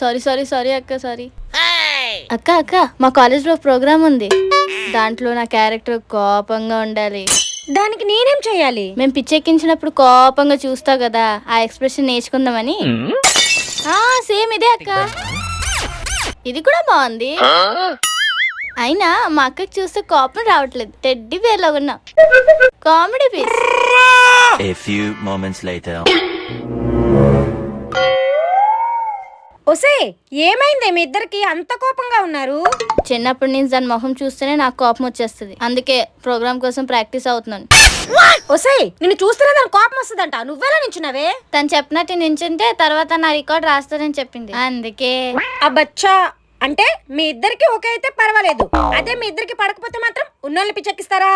Sorry అక్క sorry. అక్క మా కాలేజ్ లో ప్రోగ్రామ్ ఉంది, దాంట్లో నా క్యారెక్టర్ కోపంగా ఉండాలి. దానికి నేనేం చెయ్యాలి? మేము పిచ్చెక్కించినప్పుడు కోపంగా చూస్తావు కదా, ఆ ఎక్స్ప్రెషన్ నేర్చుకుందామని. సేమ్ ఇదే అక్క, ఇది కూడా బాగుంది. అయినా మా అక్కకి చూస్తే కోపం రావట్లేదు, టెడ్డీ బేర్ లాగా ఉన్నా. Comedy piece. A few moments later. ఒసే, ఏమైంది మీ ఇద్దరికి అంత కోపంగా ఉన్నారు? చిన్నప్పటి నుంచి దాని మొహం చూస్తేనే నాకు కోపం వచ్చేస్తుంది, అందుకే ప్రోగ్రామ్ కోసం ప్రాక్టీస్ అవుతున్నాను. ఒసే, నిన్ను చూస్తేనే దాని కోపం వస్తుందంట, నువ్వెలా నించున్నావే? తను చెప్పినట్టు నించుంటే తర్వాత నా రికార్డ్ రాస్తానని చెప్పింది, అందుకే. అబ్బచ్చా, అంటే మీ ఇద్దరికి ఓకే అయితే పర్వాలేదు, అదే మీ ఇద్దరికి పడకపోతే మాత్రం ఉన్నోళ్ళని పిచ్చెక్కిస్తారా?